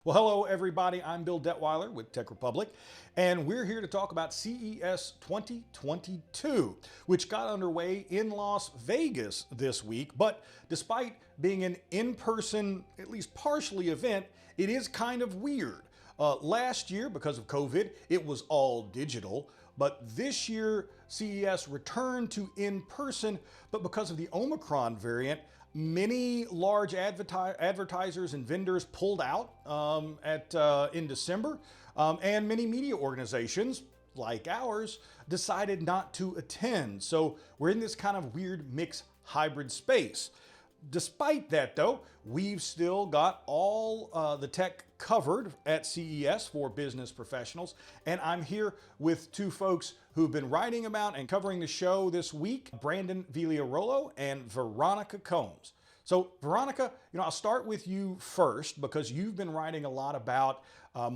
Well, hello, everybody. I'm Bill Detweiler with TechRepublic, and we're here to talk about CES 2022, which got underway in Las Vegas this week. But despite being an in person, at least partially, event, it is kind of weird. Last year, because of COVID, it was all digital. But this year, CES returned to in person, but because of the Omicron variant, many large advertisers and vendors pulled out in December, and many media organizations like ours decided not to attend. So we're in this kind of weird mixed hybrid space. Despite that, though, we've still got all the tech covered at CES for business professionals. And I'm here with two folks who've been writing about and covering the show this week, Brandon Vigliarolo and Veronica Combs. So, Veronica, I'll start with you first because you've been writing a lot about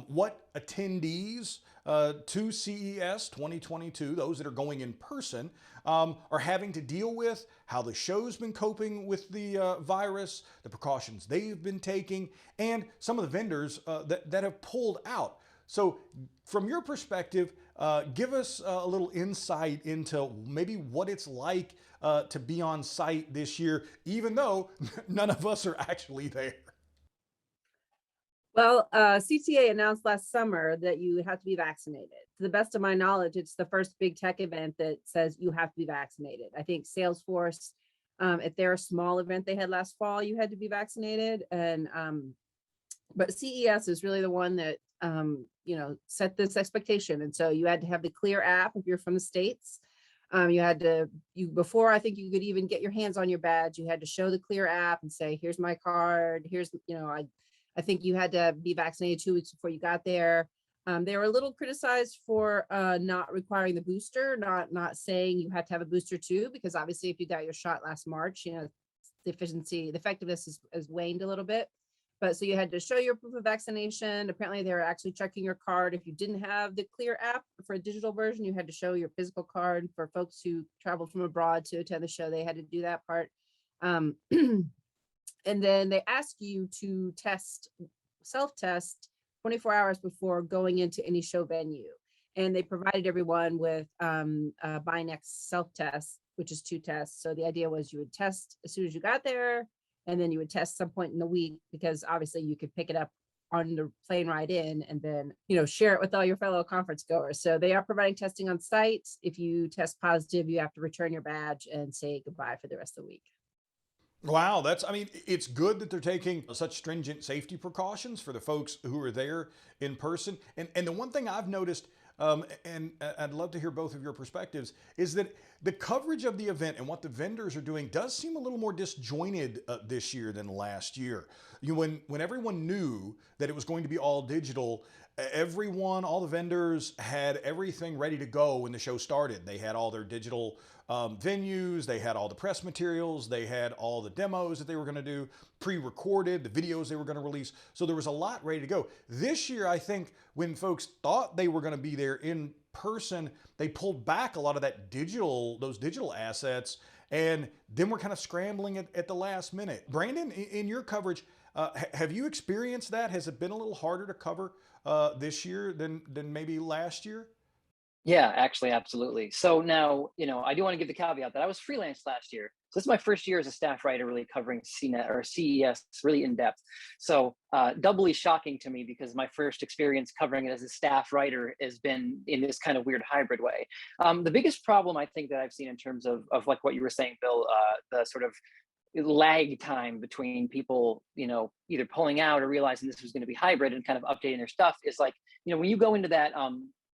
what attendees to CES 2022, those that are going in person, are having to deal with, how the show's been coping with the virus, the precautions they've been taking, and some of the vendors that have pulled out. So, from your perspective, give us a little insight into maybe what it's like to be on site this year, even though none of us are actually there. Well, CTA announced last summer that you have to be vaccinated. To the best of my knowledge, it's the first big tech event that says you have to be vaccinated. I think Salesforce, at their small event they had last fall, you had to be vaccinated. And but CES is really the one that set this expectation. And so you had to have the Clear app if you're from the States. Before I think you could even get your hands on your badge, you had to show the Clear app and say, here's my card. I think you had to be vaccinated 2 weeks before you got there. They were a little criticized for not requiring the booster, not saying you had to have a booster too, because obviously if you got your shot last March, the effectiveness has waned a little bit. But so you had to show your proof of vaccination. Apparently they were actually checking your card. If you didn't have the Clear app for a digital version, you had to show your physical card. For folks who traveled from abroad to attend the show, they had to do that part. And then they ask you to self-test 24 hours before going into any show venue. And they provided everyone with a Binex self-test, which is 2 tests. So the idea was you would test as soon as you got there, and then you would test some point in the week, because obviously you could pick it up on the plane ride in and then, share it with all your fellow conference goers. So they are providing testing on site. If you test positive, you have to return your badge and say goodbye for the rest of the week. Wow, it's good that they're taking such stringent safety precautions for the folks who are there in person. And the one thing I've noticed, and I'd love to hear both of your perspectives, is that the coverage of the event and what the vendors are doing does seem a little more disjointed this year than last year. When everyone knew that it was going to be all digital, all the vendors had everything ready to go when the show started. They had all their digital venues, they had all the press materials, they had all the demos that they were going to do, pre-recorded, the videos they were going to release. So there was a lot ready to go. This year, I think when folks thought they were going to be there in person, they pulled back a lot of those digital assets, and then we're kind of scrambling at the last minute. Brandon, in your coverage, have you experienced that? Has it been a little harder to cover this year than maybe last year? Yeah, actually, absolutely. So now, I do want to give the caveat that I was freelance last year. So this is my first year as a staff writer, really covering CNET or CES really in depth. So doubly shocking to me, because my first experience covering it as a staff writer has been in this kind of weird hybrid way. The biggest problem I think that I've seen in terms of like what you were saying, Bill, the sort of lag time between people, either pulling out or realizing this was going to be hybrid and kind of updating their stuff is like, when you go into that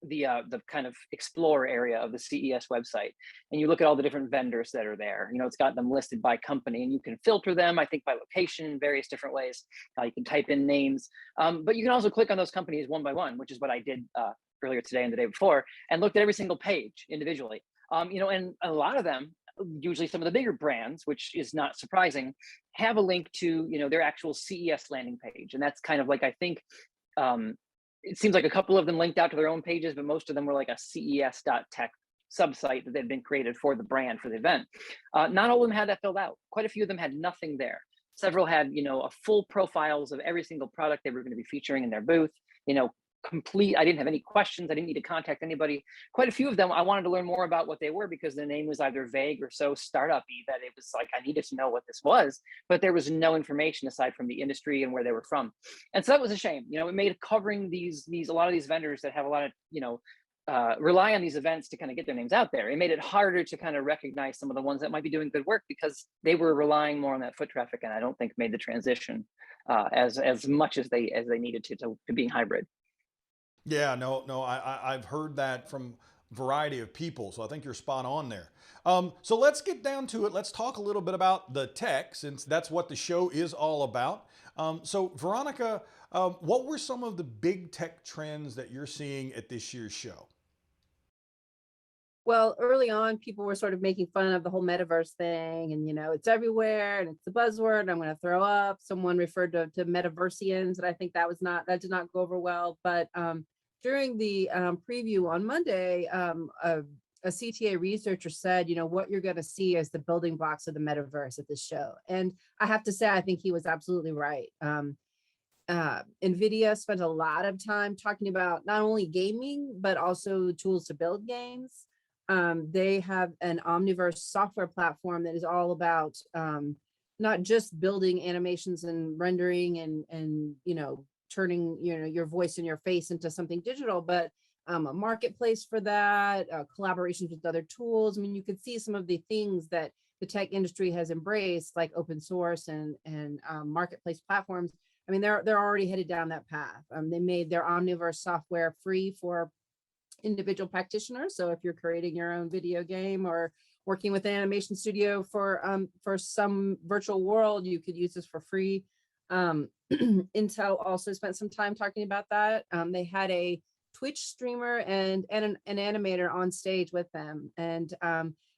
the kind of explore area of the CES website, and you look at all the different vendors that are there. It's got them listed by company, and you can filter them, I think, by location in various different ways. You can type in names, but you can also click on those companies one by one, which is what I did earlier today and the day before, and looked at every single page individually. And a lot of them, usually some of the bigger brands, which is not surprising, have a link to their actual CES landing page, and that's kind of like, I think. It seems like a couple of them linked out to their own pages, but most of them were like a ces.tech subsite that had been created for the brand for the event. Not all of them had that filled out. Quite a few of them had nothing there. Several had, a full profiles of every single product they were going to be featuring in their booth, complete. I didn't have any questions. I didn't need to contact anybody. Quite a few of them, I wanted to learn more about what they were because the name was either vague or so startup-y that it was like I needed to know what this was, but there was no information aside from the industry and where they were from. And so that was a shame. It made covering these a lot of these vendors that have a lot of, rely on these events to kind of get their names out there. It made it harder to kind of recognize some of the ones that might be doing good work because they were relying more on that foot traffic, and I don't think made the transition as much as they needed to being hybrid. Yeah, no, I've heard that from a variety of people, so I think you're spot on there. So let's get down to it. Let's talk a little bit about the tech, since that's what the show is all about. So Veronica, what were some of the big tech trends that you're seeing at this year's show? Well, early on, people were sort of making fun of the whole metaverse thing, and it's everywhere, and it's the buzzword. I'm going to throw up. Someone referred to metaversians, and I think that did not go over well. But during the preview on Monday, a CTA researcher said, what you're going to see is the building blocks of the metaverse at this show, and I have to say, I think he was absolutely right. Nvidia spent a lot of time talking about not only gaming but also tools to build games. They have an Omniverse software platform that is all about not just building animations and rendering and turning your voice and your face into something digital, but a marketplace for that, collaborations with other tools. I mean, you could see some of the things that the tech industry has embraced, like open source and marketplace platforms. I mean, they're already headed down that path. They made their Omniverse software free for individual practitioners. So if you're creating your own video game or working with an animation studio for some virtual world, you could use this for free. Intel also spent some time talking about that. They had a Twitch streamer and an animator on stage with them, and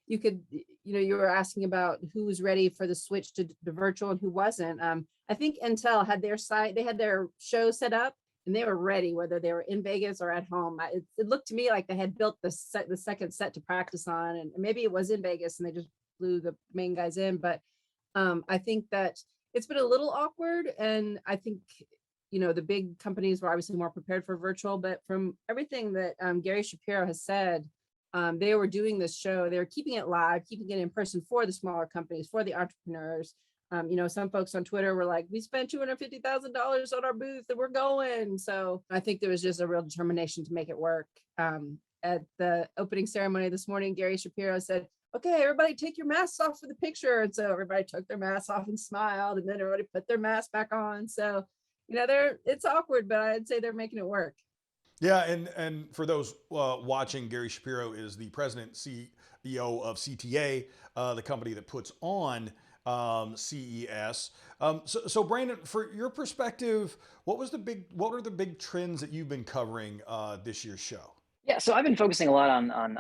you were asking about who was ready for the switch to the virtual and who wasn't. I think Intel had their show set up and they were ready, whether they were in Vegas or at home. It looked to me like they had built the second set to practice on, and maybe it was in Vegas and they just flew the main guys in. But I think that it's been a little awkward, and I think the big companies were obviously more prepared for virtual. But from everything that Gary Shapiro has said, they were doing this show. They were keeping it live, keeping it in person for the smaller companies, for the entrepreneurs. Some folks on Twitter were like, we spent $250,000 on our booth and we're going. So I think there was just a real determination to make it work. At the opening ceremony this morning, Gary Shapiro said, okay, everybody take your masks off for the picture. And so everybody took their masks off and smiled, and then everybody put their mask back on. So, it's awkward, but I'd say they're making it work. Yeah, and for those watching, Gary Shapiro is the president CEO of CTA, the company that puts on CES. So Brandon, for your perspective, what are the big trends that you've been covering this year's show? Yeah, so I've been focusing a lot on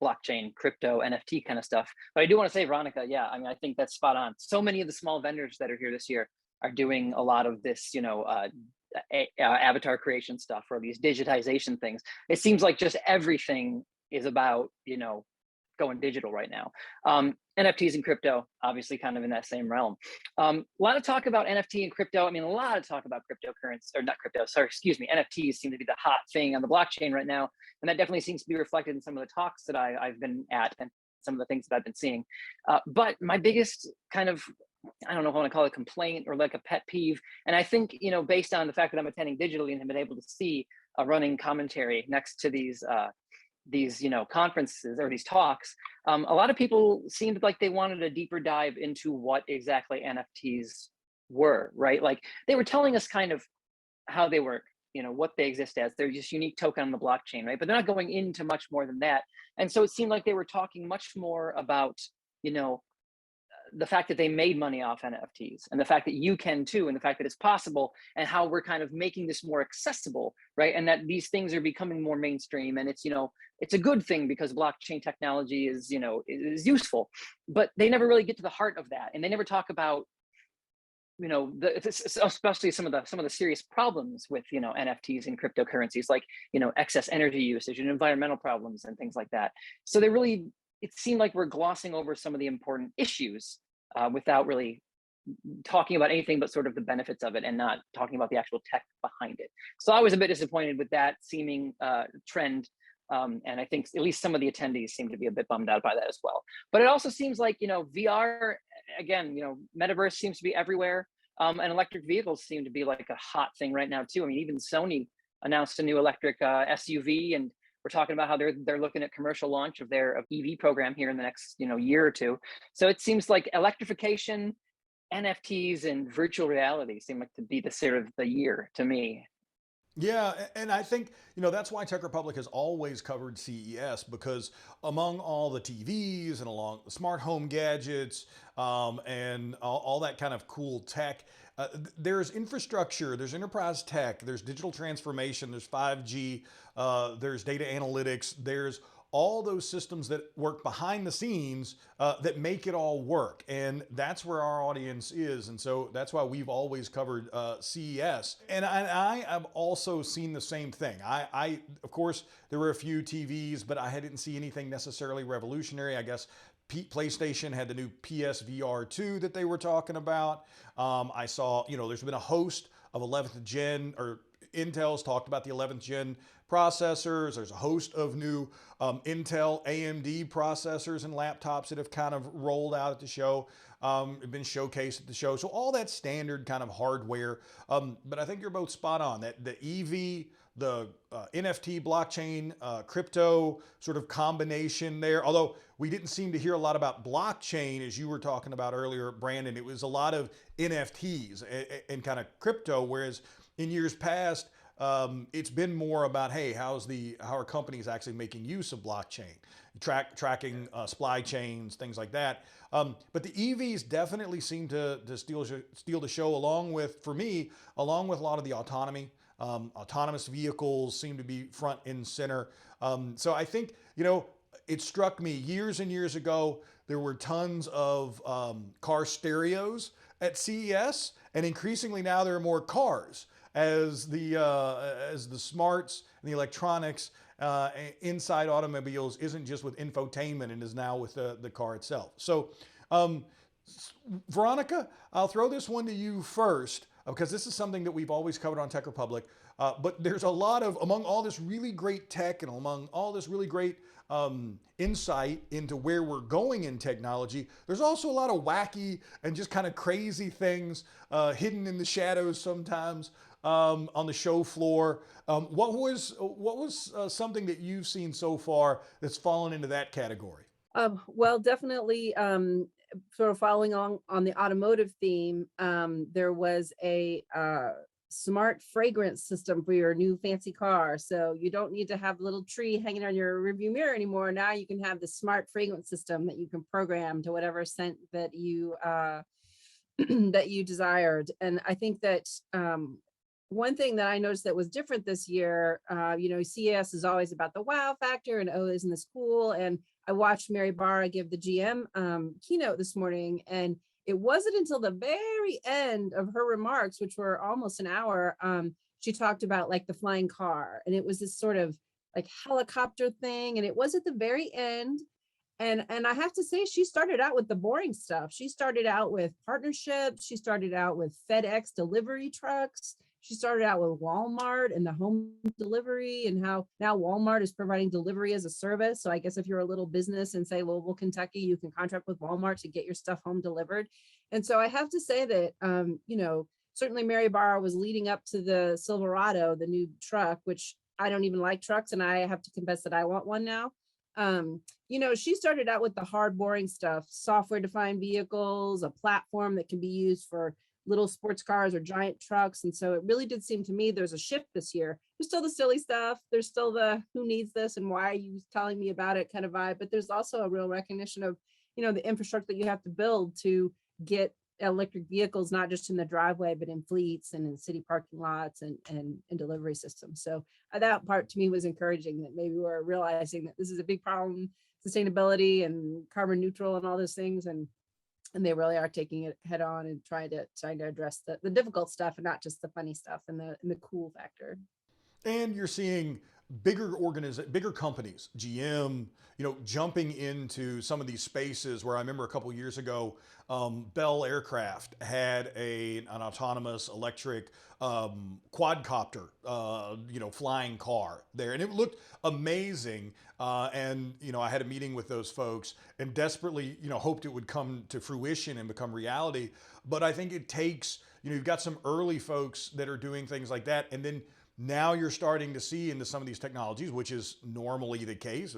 blockchain, crypto, NFT kind of stuff. But I do want to say, Veronica, yeah, I mean, I think that's spot on. So many of the small vendors that are here this year are doing a lot of this, avatar creation stuff or these digitization things. It seems like just everything is about, going digital right now. NFTs and crypto, obviously kind of in that same realm. A lot of talk about NFT and crypto. I mean, a lot of talk about cryptocurrency, or not crypto, sorry, excuse me. NFTs seem to be the hot thing on the blockchain right now. And that definitely seems to be reflected in some of the talks that I've been at and some of the things that I've been seeing. But my biggest kind of, I don't know if I want to call it a complaint or like a pet peeve. And I think, based on the fact that I'm attending digitally and have been able to see a running commentary next to these conferences or these talks, a lot of people seemed like they wanted a deeper dive into what exactly NFTs were, right? Like they were telling us kind of how they work, what they exist as. They're just unique token on the blockchain, right? But they're not going into much more than that. And so it seemed like they were talking much more about, the fact that they made money off NFTs and the fact that you can too, and the fact that it's possible, and how we're kind of making this more accessible, right? And that these things are becoming more mainstream, and it's, it's a good thing because blockchain technology is, is useful, but they never really get to the heart of that. And they never talk about, especially some of the serious problems with, NFTs and cryptocurrencies, like, excess energy usage and environmental problems and things like that. So it seemed like we're glossing over some of the important issues without really talking about anything but sort of the benefits of it and not talking about the actual tech behind it. So I was a bit disappointed with that seeming trend. And I think at least some of the attendees seem to be a bit bummed out by that as well. But it also seems like, VR, again, metaverse seems to be everywhere. And electric vehicles seem to be like a hot thing right now too. I mean, even Sony announced a new electric SUV, and we're talking about how they're looking at commercial launch of their EV program here in the next year or two. So it seems like electrification, NFTs, and virtual reality seem like to be the sort of the year to me. Yeah, and I think, that's why Tech Republic has always covered CES, because among all the TVs and along the smart home gadgets, and all that kind of cool tech, there's infrastructure, there's enterprise tech, there's digital transformation, there's 5G, there's data analytics, there's all those systems that work behind the scenes that make it all work. And that's where our audience is. And so that's why we've always covered CES. And I have also seen the same thing. Of course, there were a few TVs, but I didn't see anything necessarily revolutionary. I guess PlayStation had the new PSVR 2 that they were talking about. I saw, there's been a host of 11th gen, or Intel's talked about the 11th gen processors. There's a host of new Intel AMD processors and laptops that have kind of rolled out at the show, been showcased at the show. So all that standard kind of hardware. But I think you're both spot on that the EV, the NFT, blockchain, crypto sort of combination there. Although we didn't seem to hear a lot about blockchain, as you were talking about earlier, Brandon. It was a lot of NFTs and kind of crypto, whereas in years past, it's been more about, hey, how are companies actually making use of blockchain, tracking supply chains, things like that. But the EVs definitely seem to steal the show, along with a lot of the autonomy. Autonomous vehicles seem to be front and center. So I think, it struck me years and years ago, there were tons of car stereos at CES, and increasingly now there are more cars, as the smarts and the electronics inside automobiles isn't just with infotainment and is now with the car itself. So, Veronica, I'll throw this one to you first, because this is something that we've always covered on Tech Republic. But there's a lot of, among all this really great tech and among all this really great insight into where we're going in technology, there's also a lot of wacky and just kind of crazy things hidden in the shadows sometimes on the show floor. What was something that you've seen so far that's fallen into that category? Well, definitely, sort of following on the automotive theme, there was a smart fragrance system for your new fancy car. So you don't need to have a little tree hanging on your rearview mirror anymore. Now you can have the smart fragrance system that you can program to whatever scent that you that you desired. And I think that one thing that I noticed that was different this year, CES is always about the wow factor and, oh, isn't this cool? And I watched Mary Barra give the GM keynote this morning, and it wasn't until the very end of her remarks, which were almost an hour, she talked about like the flying car, and it was this sort of like helicopter thing, and it was at the very end. And I have to say, she started out with the boring stuff. She started out with partnerships. She started out with FedEx delivery trucks. She started out with Walmart and the home delivery, and how now Walmart is providing delivery as a service. So I guess if you're a little business in, say, Louisville, Kentucky, you can contract with Walmart to get your stuff home delivered. And so I have to say that, certainly Mary Barra was leading up to the Silverado, the new truck, which I don't even like trucks, and I have to confess that I want one now. She started out with the hard, boring stuff, software-defined vehicles, a platform that can be used for little sports cars or giant trucks. And so it really did seem to me there's a shift this year. There's still the silly stuff. There's still the who needs this and why are you telling me about it kind of vibe. But there's also a real recognition of, the infrastructure that you have to build to get electric vehicles, not just in the driveway, but in fleets and in city parking lots and delivery systems. So that part to me was encouraging, that maybe we're realizing that this is a big problem, sustainability and carbon neutral and all those things. And they really are taking it head on and trying to address the difficult stuff and not just the funny stuff and the cool factor. And you're seeing bigger companies, GM, jumping into some of these spaces where I remember a couple years ago, Bell Aircraft had an autonomous electric quadcopter, flying car there, and it looked amazing. And I had a meeting with those folks and desperately, hoped it would come to fruition and become reality. But I think it takes, you've got some early folks that are doing things like that, and then now you're starting to see into some of these technologies, which is normally the case.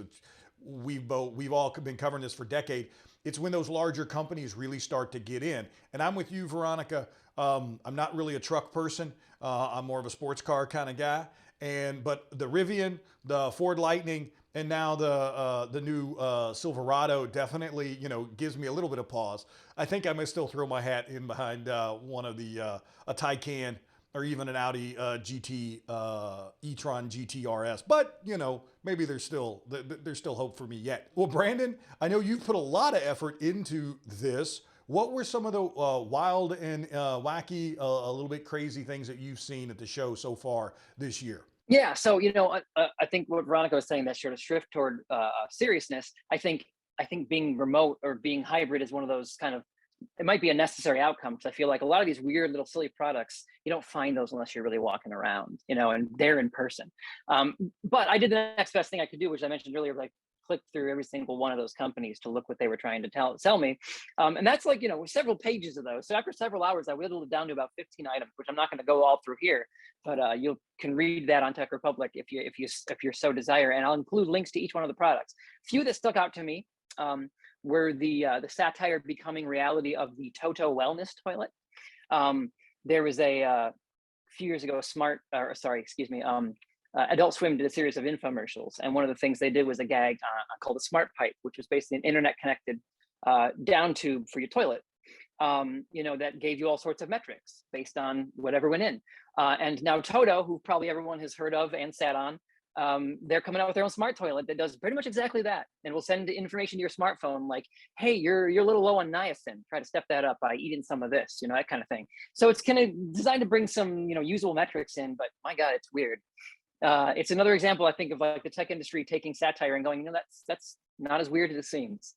We've all been covering this for decades. It's when those larger companies really start to get in. And I'm with you, Veronica. I'm not really a truck person. I'm more of a sports car kind of guy. But the Rivian, the Ford Lightning, and now the new Silverado definitely, gives me a little bit of pause. I think I may still throw my hat in behind one of a Taycan or even an Audi GT e-tron GT RS. But maybe there's still hope for me yet. Well, Brandon, I know you've put a lot of effort into this. What were some of the wild and wacky, a little bit crazy things that you've seen at the show so far this year? Yeah, so I think what Veronica was saying, that sort of shift toward seriousness. I think being remote or being hybrid is one of those kind of, it might be a necessary outcome, because I feel like a lot of these weird little silly products, you don't find those unless you're really walking around, and they're in person. But I did the next best thing I could do, which I mentioned earlier, like click through every single one of those companies to look what they were trying to sell me. And that's like, several pages of those. So after several hours, I whittled it down to about 15 items, which I'm not going to go all through here, but you can read that on TechRepublic if you're so desire. And I'll include links to each one of the products. Few that stuck out to me were the satire becoming reality of the Toto wellness toilet. There was a few years ago, Adult Swim did a series of infomercials, and one of the things they did was a gag called a smart pipe, which was basically an internet connected down tube for your toilet. That gave you all sorts of metrics based on whatever went in. And now Toto, who probably everyone has heard of and sat on, they're coming out with their own smart toilet that does pretty much exactly that, and will send information to your smartphone like, hey, you're a little low on niacin, try to step that up by eating some of this, that kind of thing. So it's kind of designed to bring some usable metrics in, but my God, it's weird. It's another example, I think, of like the tech industry taking satire and going, that's not as weird as it seems.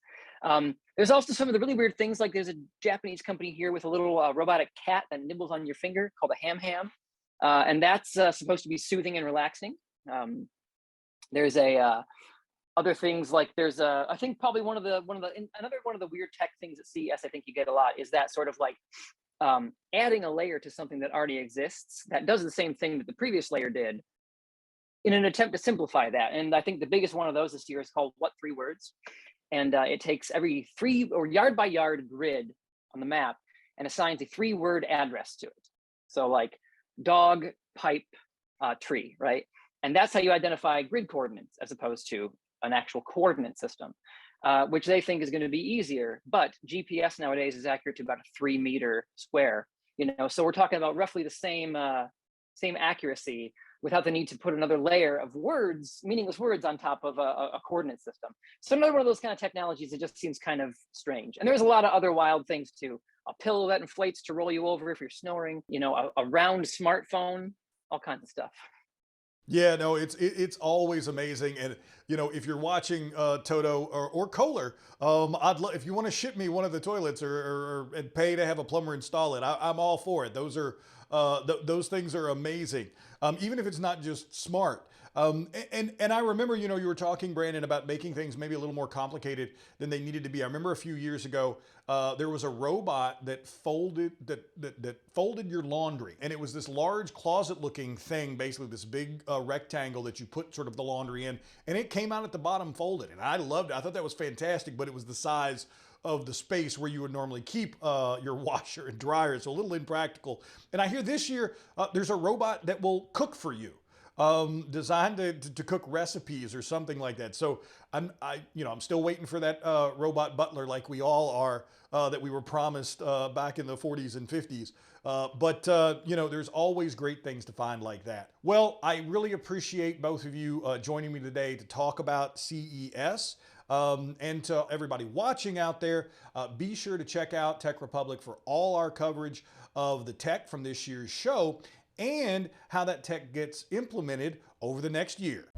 There's also some of the really weird things, like there's a Japanese company here with a little robotic cat that nibbles on your finger called a ham ham, and that's supposed to be soothing and relaxing. There's other things, like there's I think probably another one of the weird tech things at CES I think you get a lot is that sort of like adding a layer to something that already exists that does the same thing that the previous layer did, in an attempt to simplify that. And I think the biggest one of those this year is called What 3 Words? And it takes every 3 or yard by yard grid on the map and assigns a 3-word address to it. So like dog, pipe, tree, right? And that's how you identify grid coordinates as opposed to an actual coordinate system, which they think is going to be easier. But GPS nowadays is accurate to about a 3-meter square, so we're talking about roughly the same accuracy, without the need to put another layer of words, meaningless words, on top of a coordinate system. So another one of those kind of technologies that just seems kind of strange. And there's a lot of other wild things too. A pillow that inflates to roll you over if you're snoring, a round smartphone, all kinds of stuff. Yeah, no, it's always amazing. And, if you're watching Toto or Kohler, if you want to ship me one of the toilets and pay to have a plumber install it, I'm all for it. Those things are amazing. Even if it's not just smart. And I remember, you were talking, Brandon, about making things maybe a little more complicated than they needed to be. I remember a few years ago, there was a robot that folded your laundry, and it was this large closet-looking thing, basically this big rectangle that you put sort of the laundry in, and it came out at the bottom folded, and I loved it. I thought that was fantastic, but it was the size of the space where you would normally keep your washer and dryer, so a little impractical. And I hear this year there's a robot that will cook for you, designed to cook recipes or something like that. So I'm still waiting for that robot butler, like we all are, that we were promised back in the 40s and 50s. But there's always great things to find like that. Well, I really appreciate both of you joining me today to talk about CES. And to everybody watching out there, be sure to check out TechRepublic for all our coverage of the tech from this year's show. and how that tech gets implemented over the next year.